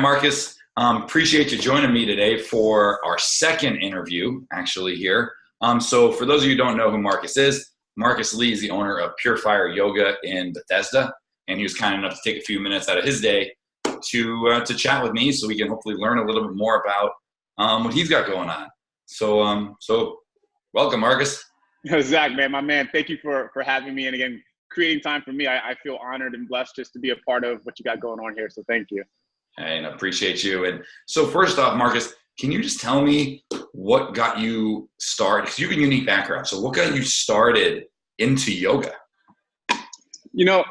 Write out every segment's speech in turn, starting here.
Marcus, appreciate you joining me today for our second interview, actually, here. So for those of you who don't know who Marcus is, Marcus Lee is the owner of PureFire Yoga in Bethesda, and he was kind enough to take a few minutes out of his day to chat with me so we can hopefully learn a little bit more about what he's got going on. So welcome, Marcus. Zach, man, my man, thank you for having me. And again, creating time for me. I feel honored and blessed just to be a part of what you got going on here. So thank you. And I appreciate you. And so first off, Marcus, can you just tell me what got you started? Because you have a unique background. So what got you started into yoga? You know,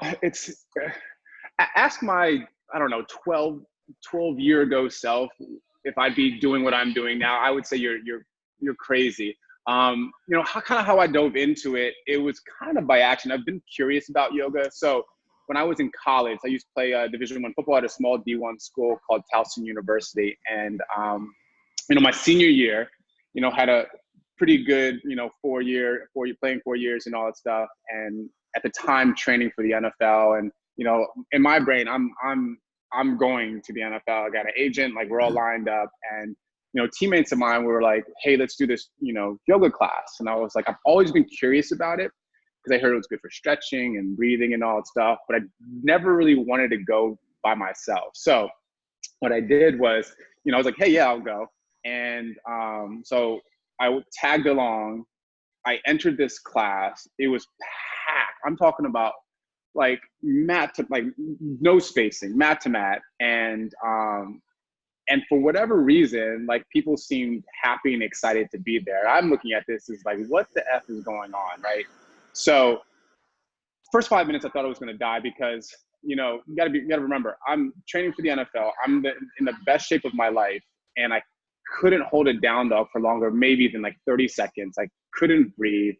ask my, 12 year ago self, if I'd be doing what I'm doing now, I would say you're crazy. How I dove into it, it was kind of by accident. I've been curious about yoga. So when I was in college, I used to play Division I football at a small D1 school called Towson University. And, my senior year, had a pretty good, 4 year playing 4 years and all that stuff. And at the time training for the NFL, and, in my brain, I'm going to the NFL. I got an agent, like we're all lined up, and, teammates of mine were like, hey, let's do this, yoga class. And I was like, I've always been curious about it, because I heard it was good for stretching and breathing and all that stuff, but I never really wanted to go by myself. So what I did was, I was like, hey, yeah, I'll go. And so I tagged along. I entered this class. It was packed. I'm talking about like mat to like no spacing, mat to mat. And for whatever reason, like people seemed happy and excited to be there. I'm looking at this as like, what the F is going on, right? So first 5 minutes, I thought I was going to die because, you gotta remember, I'm training for the NFL. I'm in the best shape of my life, and I couldn't hold it down though for longer, maybe than like 30 seconds. I couldn't breathe.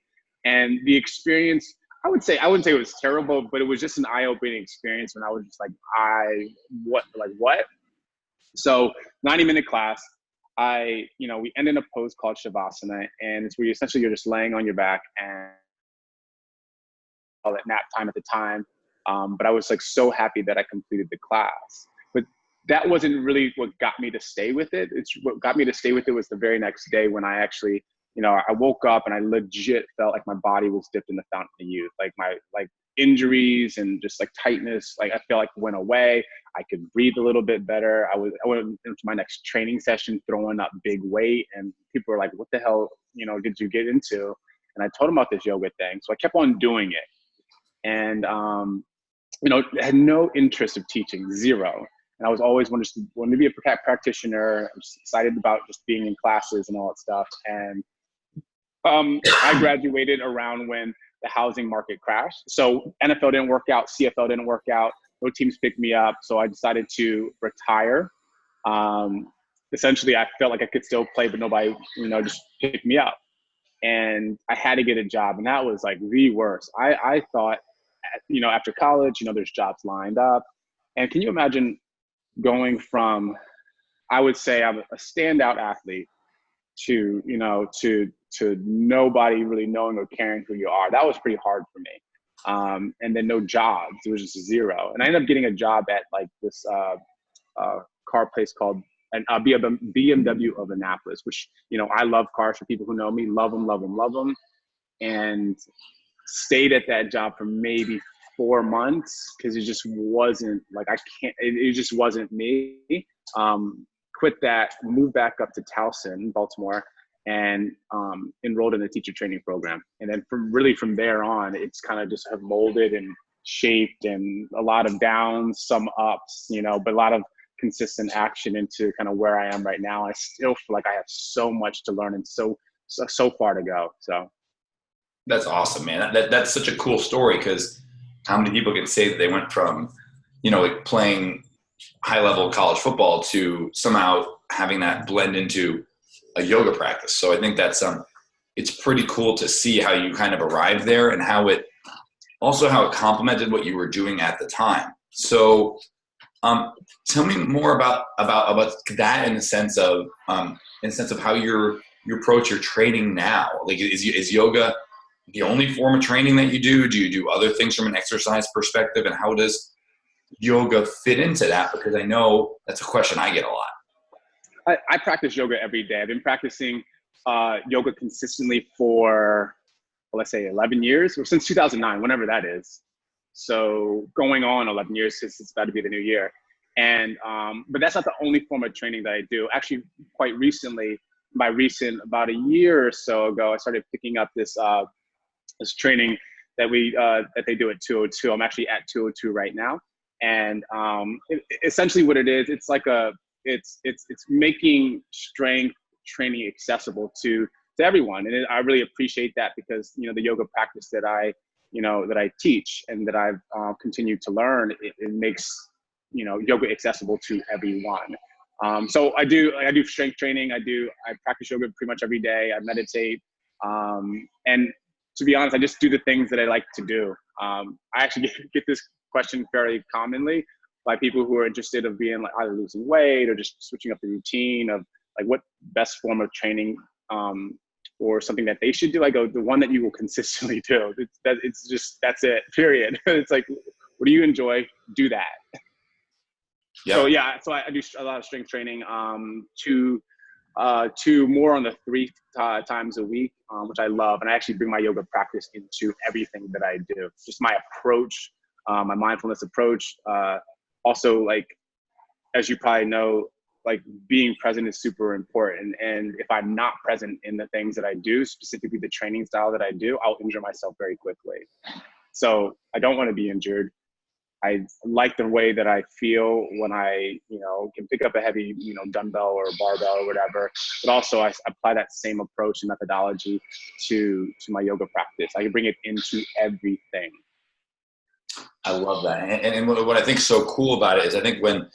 And the experience, I wouldn't say it was terrible, but it was just an eye-opening experience when I was just like, what? So 90-minute class, we end in a pose called Shavasana, and it's where you're just laying on your back and all that nap time at the time. But I was like so happy that I completed the class. But that wasn't really what got me to stay with it. What got me to stay with it was the very next day when I actually, I woke up and I legit felt like my body was dipped in the fountain of youth. Like my injuries and just like tightness, like I feel like went away. I could breathe a little bit better. I went into my next training session throwing up big weight, and people were like, what the hell, did you get into? And I told them about this yoga thing. So I kept on doing it. And, had no interest of teaching, zero. And I was always wanted to be a practitioner. I was excited about just being in classes and all that stuff. And I graduated around when the housing market crashed. So NFL didn't work out, CFL didn't work out, no teams picked me up. So I decided to retire. Essentially, I felt like I could still play, but nobody, just picked me up. And I had to get a job, and that was like the worst. I thought, after college, there's jobs lined up. And can you imagine going from, I would say I'm a standout athlete to nobody really knowing or caring who you are. That was pretty hard for me. And then no jobs, it was just zero. And I ended up getting a job at like this car place called BMW of Annapolis, which, I love cars. For people who know me, love them. And stayed at that job for maybe 4 months because it just wasn't like, it just wasn't me. Quit that, moved back up to Towson, Baltimore, and enrolled in the teacher training program. And then from there on, it's kind of just have molded and shaped, and a lot of downs, some ups, but a lot of consistent action into kind of where I am right now. I still feel like I have so much to learn and so far to go. So. That's awesome, man. That's such a cool story, because how many people can say that they went from, playing high-level college football to somehow having that blend into a yoga practice. So I think that's it's pretty cool to see how you kind of arrived there, and how it complemented what you were doing at the time. So tell me more about that in the sense of how you approach your training now. Like, is yoga the only form of training that you do? Do you do other things from an exercise perspective? And how does yoga fit into that? Because I know that's a question I get a lot. I practice yoga every day. I've been practicing yoga consistently for, well, let's say 11 years, or since 2009, whenever that is. So going on 11 years, since it's about to be the new year. And, but that's not the only form of training that I do. Actually, quite recently, about a year or so ago, I started picking up this training that that they do at 202. I'm actually at 202 right now. And essentially what it is, it's making strength training accessible to everyone. And I really appreciate that, because, you know, the yoga practice that I teach and that I've continued to learn, it makes, you know, yoga accessible to everyone. So I do strength training. I practice yoga pretty much every day. I meditate. And to be honest, I just do the things that I like to do. I actually get this question very commonly by people who are interested of being like either losing weight or just switching up the routine of like what best form of training or something that they should do. I go, the one that you will consistently do. That's it, period. It's like, what do you enjoy? Do that. Yep. So yeah, so I do a lot of strength training, two more on the 3 times a week, which I love. And I actually bring my yoga practice into everything that I do. Just my approach, my mindfulness approach. Also, like, as you probably know, like being present is super important. And if I'm not present in the things that I do, specifically the training style that I do, I'll injure myself very quickly. So I don't want to be injured. I like the way that I feel when I, you know, can pick up a heavy, you know, dumbbell or barbell or whatever. But also I apply that same approach and methodology to my yoga practice. I can bring it into everything. I love that. And what I think is so cool about it is I think when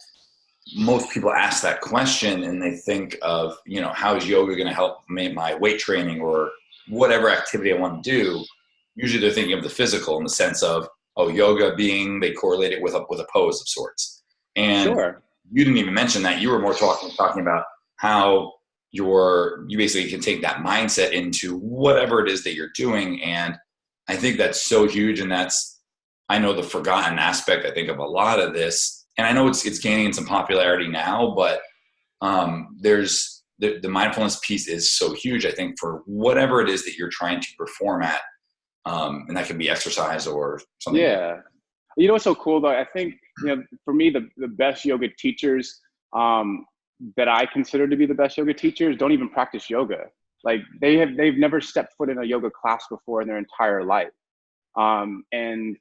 most people ask that question and they think of, you know, how is yoga going to help my weight training or whatever activity I want to do, usually they're thinking of the physical in the sense of, oh, yoga being, they correlate it with a pose of sorts. And sure. You didn't even mention that. You were more talking about how you basically can take that mindset into whatever it is that you're doing. And I think that's so huge. And that's, I know, the forgotten aspect, I think, of a lot of this. And I know it's gaining some popularity now, but there's the mindfulness piece is so huge, I think, for whatever it is that you're trying to perform at. And that can be exercise or something. Yeah. You know what's so cool though? I think, you know, for me, the best yoga teachers that I consider to be the best yoga teachers don't even practice yoga. Like they've never stepped foot in a yoga class before in their entire life. And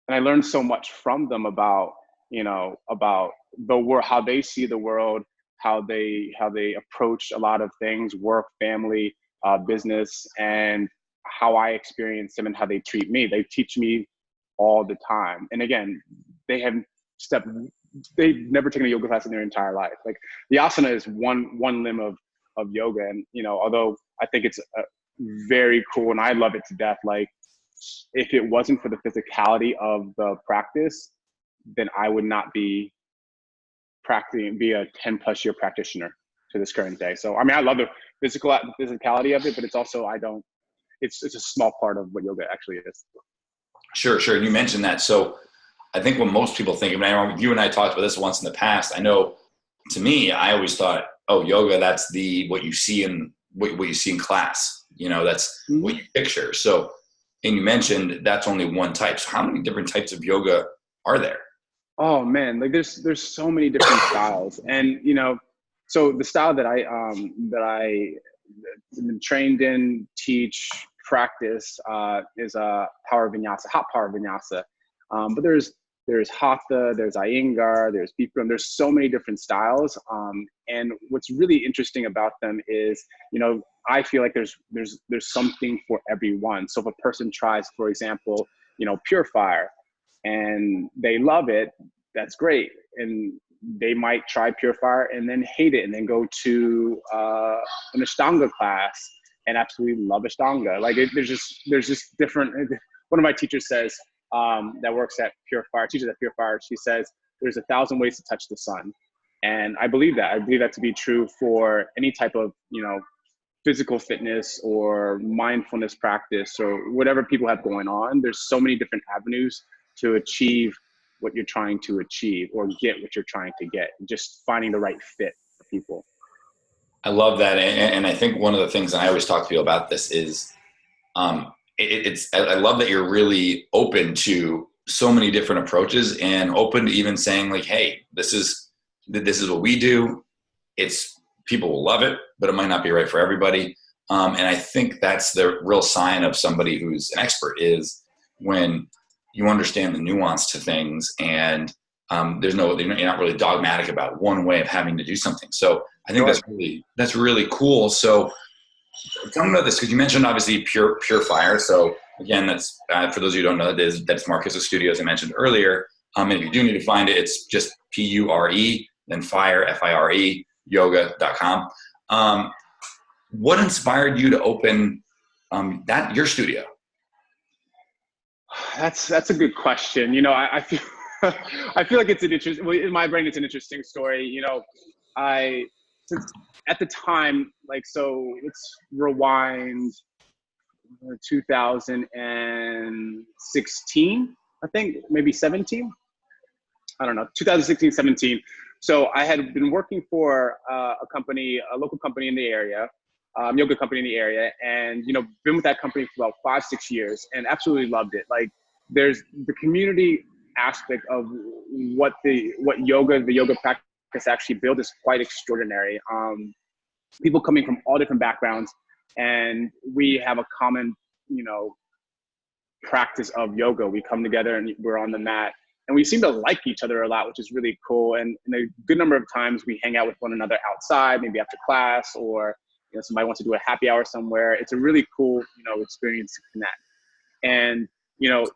I learned so much from them about, you know, about the world, how they see the world, how they approach a lot of things, work, family, business, and how I experience them and how they treat me. They teach me all the time. And again, they've never taken a yoga class in their entire life. Like the asana is one limb of yoga. And, you know, although I think it's very cool and I love it to death, like if it wasn't for the physicality of the practice, then I would not be a 10+ year practitioner to this current day. So, I mean, I love the physicality of it, but it's also, it's a small part of what yoga actually is. Sure. And you mentioned that. So I think when most people think of it, you and I talked about this once in the past. I know, to me, I always thought, oh, yoga, that's what you see in what you see in class. You know, that's what you picture. So, and you mentioned that's only one type. So how many different types of yoga are there? Oh man, like there's so many different styles. And, you know, so the style that I've been trained in, teach, practice is power vinyasa, hot power vinyasa. But there's hatha, there's Iyengar, there's Bikram, there's so many different styles. And what's really interesting about them is, you know, I feel like there's something for everyone. So if a person tries, for example, you know, PureFire, and they love it, that's great. And they might try PureFire and then hate it and then go to an Ashtanga class and absolutely love Ashtanga. Like there's just different. One of my teachers says that works at PureFire, teaches at PureFire, she says there's 1,000 ways to touch the sun. And I believe that. I believe that to be true for any type of, you know, physical fitness or mindfulness practice or whatever people have going on. There's so many different avenues to achieve what you're trying to achieve or get what you're trying to get. Just finding the right fit for people. I love that. And I think one of the things, and I always talk to people about this, is I love that you're really open to so many different approaches and open to even saying like, hey, this is what we do. People will love it, but it might not be right for everybody. And I think that's the real sign of somebody who's an expert, is when you understand the nuance to things, and you're not really dogmatic about one way of having to do something. So I think that's really cool. So tell me about this, because you mentioned obviously PureFire. So again, that's for those of you who don't know, that's Marcus's studio, as I mentioned earlier. And if you do need to find it, it's just PURE, then fire, FIRE, yoga.com. What inspired you to open your studio? That's a good question. You know, I feel I feel like it's an interesting. Well, in my brain, it's an interesting story. You know, at the time, like, so let's rewind 2016, I think, maybe 17. I don't know, 2016, 17. So I had been working for a local company in the area, yoga company in the area, and, you know, been with that company for about 5-6 years and absolutely loved it. Like, there's the community aspect of what the yoga practice actually built is quite extraordinary. People coming from all different backgrounds, and we have a common, you know, practice of yoga. We come together and we're on the mat, and we seem to like each other a lot, which is really cool. And a good number of times we hang out with one another outside, maybe after class, or, you know, somebody wants to do a happy hour somewhere. It's a really cool, you know, experience to connect. And, you know,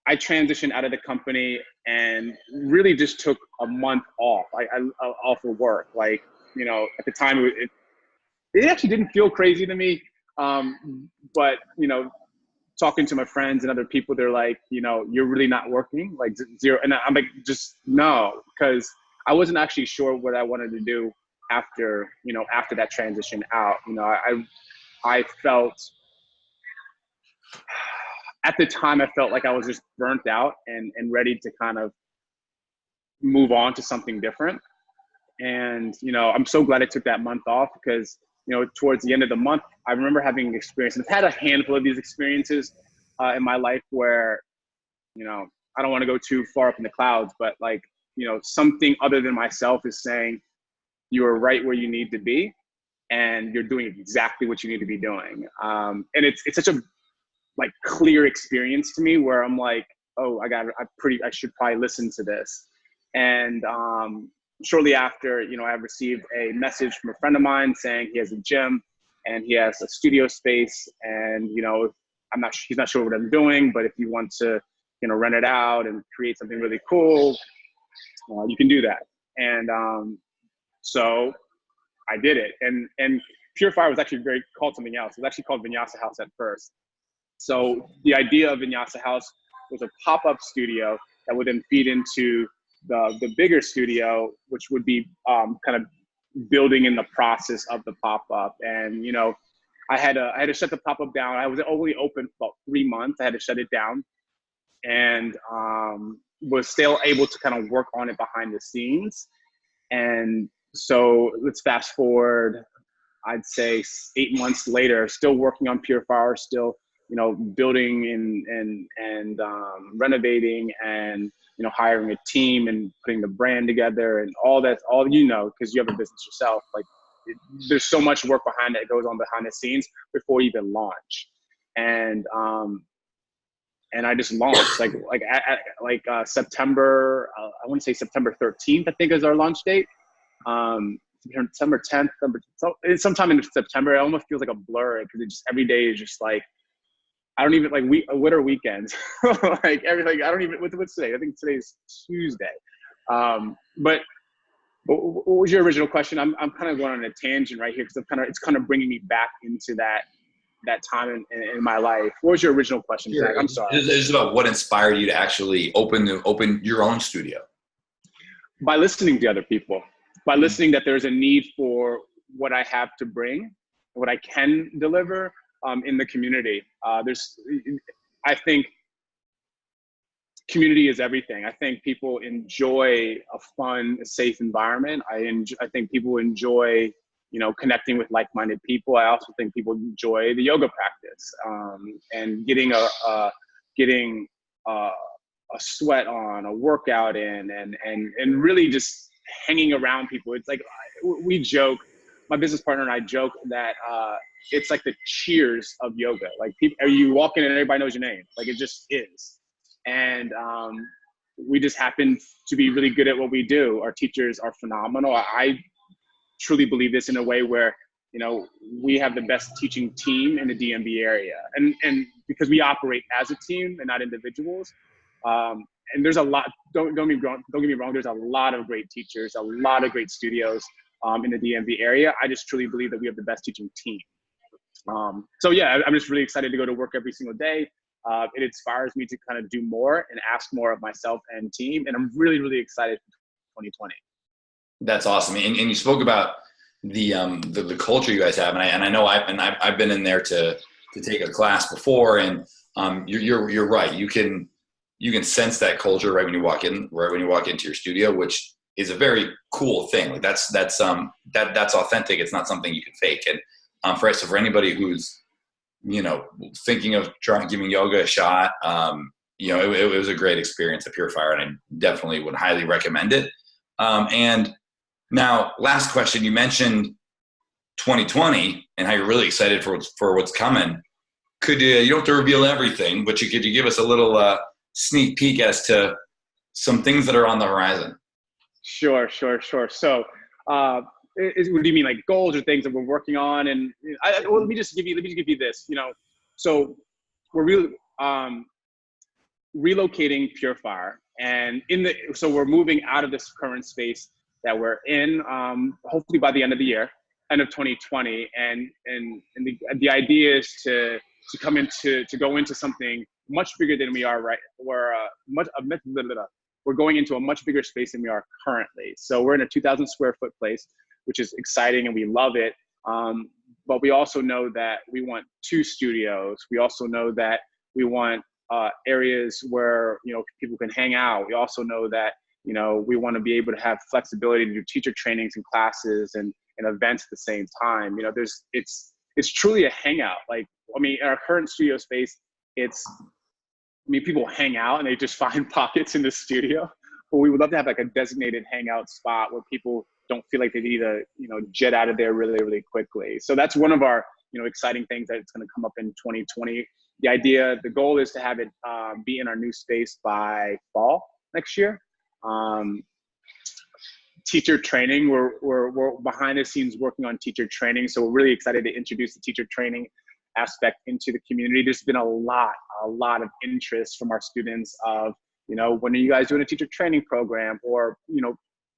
I transitioned out of the company and really just took a month off. Off of work. Like, you know, at the time it actually didn't feel crazy to me. But, you know, talking to my friends and other people, they're like, you know, you're really not working, like zero. And I'm like, just no, because I wasn't actually sure what I wanted to do after that transition out. You know, I felt, at the time, I felt like I was just burnt out and ready to kind of move on to something different. And, you know, I'm so glad I took that month off, because, you know, towards the end of the month, I remember having an experience, and I've had a handful of these experiences in my life where, you know, I don't want to go too far up in the clouds, but, like, you know, something other than myself is saying, you are right where you need to be, and you're doing exactly what you need to be doing. And it's such a, like, clear experience to me, where I'm like, oh, I should probably listen to this. And shortly after, you know, I received a message from a friend of mine saying he has a gym and he has a studio space, and, you know, he's not sure what I'm doing, but if you want to, you know, rent it out and create something really cool, you can do that. And so I did it. And PureFire was actually called something else. It was actually called Vinyasa House at first. So the idea of Vinyasa House was a pop-up studio that would then feed into the bigger studio, which would be kind of building in the process of the pop-up. And, you know, I had to shut the pop-up down. I was only open for about 3 months. I had to shut it down, and was still able to kind of work on it behind the scenes. And so let's fast forward, I'd say 8 months later, still working on PureFire, still, you know, building and renovating, and, you know, hiring a team and putting the brand together and all that, you know, because you have a business yourself. Like, there's so much work behind that goes on behind the scenes before you even launch. And I just launched September, I want to say September 13th, I think, is our launch date. September 10th, it's sometime in September. It almost feels like a blur, because it just, every day is just like, I don't even, like, what are weekends? Like, everything, I don't even, what's today? I think today's Tuesday. But what was your original question? I'm kind of going on a tangent right here, because it's kind of bringing me back into that time in my life. What was your original question, Zach? I'm sorry. It's about what inspired you to actually open your own studio. By listening to other people, by listening that there's a need for what I have to bring, what I can deliver in the community. I think community is everything. I think people enjoy a fun, safe environment. I think people enjoy, connecting with like-minded people. I also think people enjoy the yoga practice, and getting a sweat on, a workout in, and really just hanging around people. It's like, we joke, my business partner and I joke that it's like the Cheers of yoga. Like, you walk in and everybody knows your name. Like, it just is. And we just happen to be really good at what we do. Our teachers are phenomenal. I truly believe this in a way where, we have the best teaching team in the DMV area. And because we operate as a team and not individuals. And there's a lot, don't get me wrong, there's a lot of great teachers, a lot of great studios in the DMV area. I just truly believe that we have the best teaching team. So yeah, I'm just really excited to go to work every single day. It inspires me to kind of do more and ask more of myself and team. And I'm really, really excited for 2020. That's awesome. And you spoke about the culture you guys have. And I know I've been in there to take a class before, and you're right. You can sense that culture right when you walk into your studio, which is a very cool thing. Like that's authentic. It's not something you can fake. And for anybody who's, thinking of giving yoga a shot, it was a great experience at PureFire, and I definitely would highly recommend it. And now, last question, you mentioned 2020 and how you're really excited for what's coming. You don't have to reveal everything, but could you give us a little sneak peek as to some things that are on the horizon? Sure. So, what do you mean, like goals or things that we're working on? And let me just give you this. So we're relocating PureFire, and so we're moving out of this current space that we're in. Hopefully by the end of the year, end of 2020, and the idea is to go into something much bigger than we are right. We're going into a much bigger space than we are currently. So we're in a 2,000 square foot place, which is exciting and we love it. But we also know that we want 2 studios. We also know that we want areas where, people can hang out. We also know that, we want to be able to have flexibility to do teacher trainings and classes and events at the same time. It's truly a hangout. Like, in our current studio space, people hang out and they just find pockets in the studio, but we would love to have like a designated hangout spot where people don't feel like they need to, jet out of there really, really quickly. So that's one of our, exciting things that's going to come up in 2020. The goal is to have it be in our new space by fall next year. Teacher training, we're behind the scenes working on teacher training. So we're really excited to introduce the teacher training aspect into the community. There's been a lot of interest from our students of, when are you guys doing a teacher training program? Or,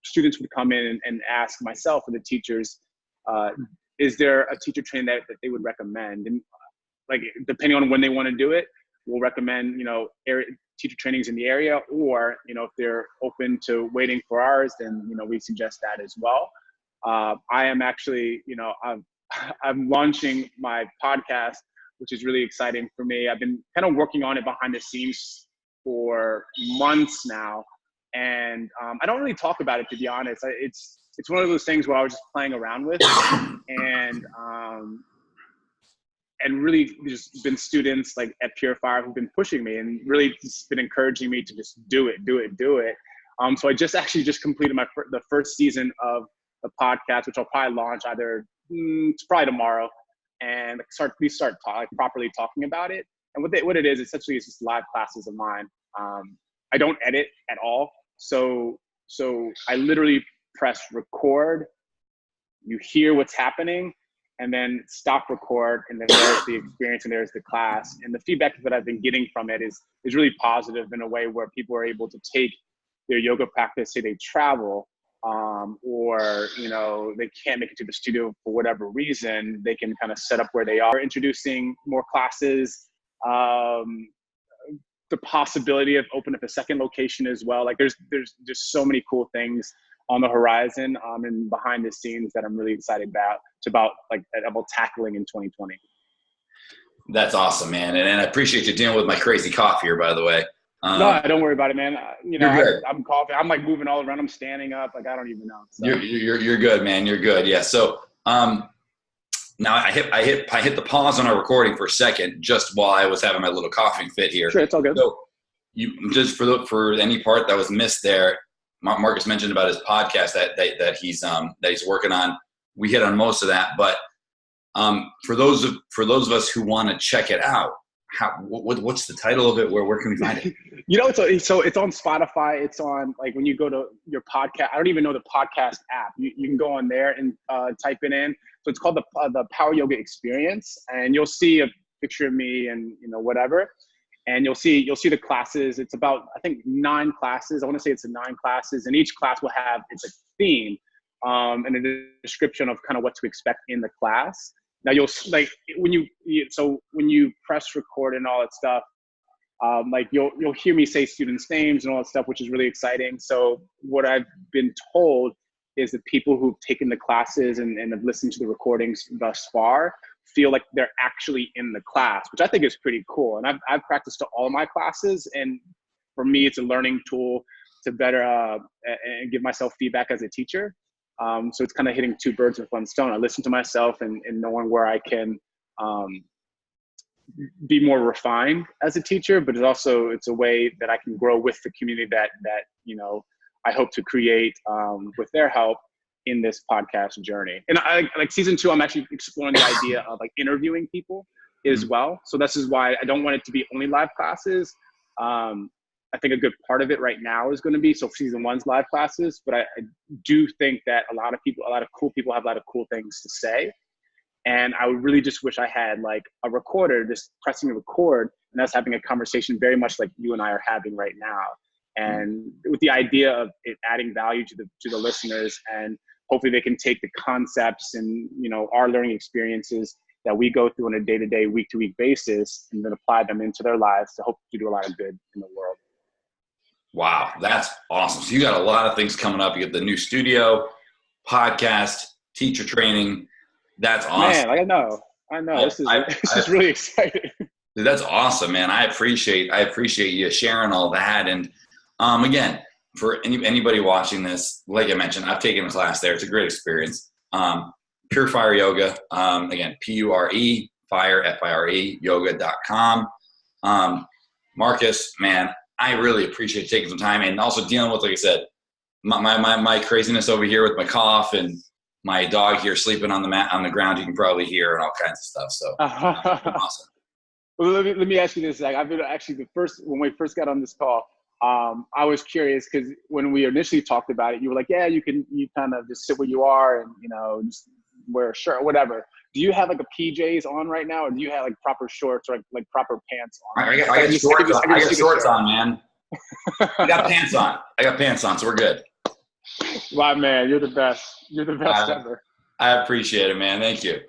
students would come in and ask myself and the teachers, is there a teacher training that they would recommend? And like, depending on when they want to do it, we'll recommend, teacher trainings in the area, or, if they're open to waiting for ours, then, we suggest that as well. I am actually, I'm launching my podcast, which is really exciting for me. I've been kind of working on it behind the scenes for months now. And I don't really talk about it, to be honest. It's one of those things where I was just playing around with, and really just been students like at PureFire who've been pushing me and really just been encouraging me to just do it. So I just completed the first season of the podcast, which I'll probably launch it's probably tomorrow, and start properly talking about it. And what it is, essentially, is just live classes of mine. I don't edit at all. So I literally press record, you hear what's happening, and then stop record, and then there's the experience and there's the class. And the feedback that I've been getting from it is really positive, in a way where people are able to take their yoga practice, say they travel, or they can't make it to the studio for whatever reason, they can kind of set up where they are. Introducing more classes, the possibility of opening up a second location as well. Like, there's just so many cool things on the horizon, and behind the scenes that I'm really excited about tackling in 2020. That's awesome, man. And I appreciate you dealing with my crazy cough here, by the way. No, don't worry about it, man. You're good. I'm coughing. I'm like moving all around. I'm standing up. Like, I don't even know. So. You're good, man. You're good. Yeah. So, now I hit the pause on our recording for a second, just while I was having my little coughing fit here. Sure. It's all good. So you just for any part that was missed there, Marcus mentioned about his podcast that he's working on. We hit on most of that, but for those of us who want to check it out, what's the title of it? Where can we find it? So it's on Spotify. It's on, like, when you go to your podcast. I don't even know the podcast app. You can go on there and type it in. So it's called the Power Yoga Experience, and you'll see a picture of me and whatever. And you'll see the classes. It's about, I think, 9 classes. I want to say it's 9 classes, and each class will have a theme and a description of kind of what to expect in the class. Now you'll like when you press record and all that stuff, like you'll hear me say students' names and all that stuff, which is really exciting. So what I've been told is that people who've taken the classes and have listened to the recordings thus far feel like they're actually in the class, which I think is pretty cool. And I've practiced all of my classes, and for me, it's a learning tool to better and give myself feedback as a teacher. So it's kind of hitting 2 birds with 1 stone. I listen to myself and knowing where I can be more refined as a teacher, but it's a way that I can grow with the community that I hope to create with their help in this podcast journey. And like season 2, I'm actually exploring the idea of like interviewing people as well. So this is why I don't want it to be only live classes. I think a good part of it right now is going to be, so season 1's live classes, but I do think that a lot of cool people have a lot of cool things to say. And I would really just wish I had like a recorder, just pressing record and us having a conversation very much like you and I are having right now. And with the idea of it adding value to the listeners, and hopefully they can take the concepts and, our learning experiences that we go through on a day-to-day, week-to-week basis, and then apply them into their lives to hope to do a lot of good in the world. Wow, that's awesome. So you got a lot of things coming up. You get the new studio, podcast, teacher training. That's awesome. Man, I know. This is really exciting. Dude, that's awesome, man. I appreciate you sharing all that. And again, for anybody watching this, like I mentioned, I've taken a class there. It's a great experience. PureFire Yoga. Again, PURE, fire, FIRE, yoga.com. Marcus, man, I really appreciate taking some time and also dealing with, like I said, my craziness over here with my cough and my dog here sleeping on the ground. You can probably hear, and all kinds of stuff. So awesome. Well, let me ask you this, Zach. I've been actually when we first got on this call, I was curious because when we initially talked about it, you were like, yeah, you kind of just sit where you are and, just wear a shirt or whatever. Do you have like a PJs on right now, or do you have like proper shorts or like proper pants on? I got shorts on, man. I got pants on, so we're good. Wow, man, you're the best. You're the best ever. I appreciate it, man. Thank you.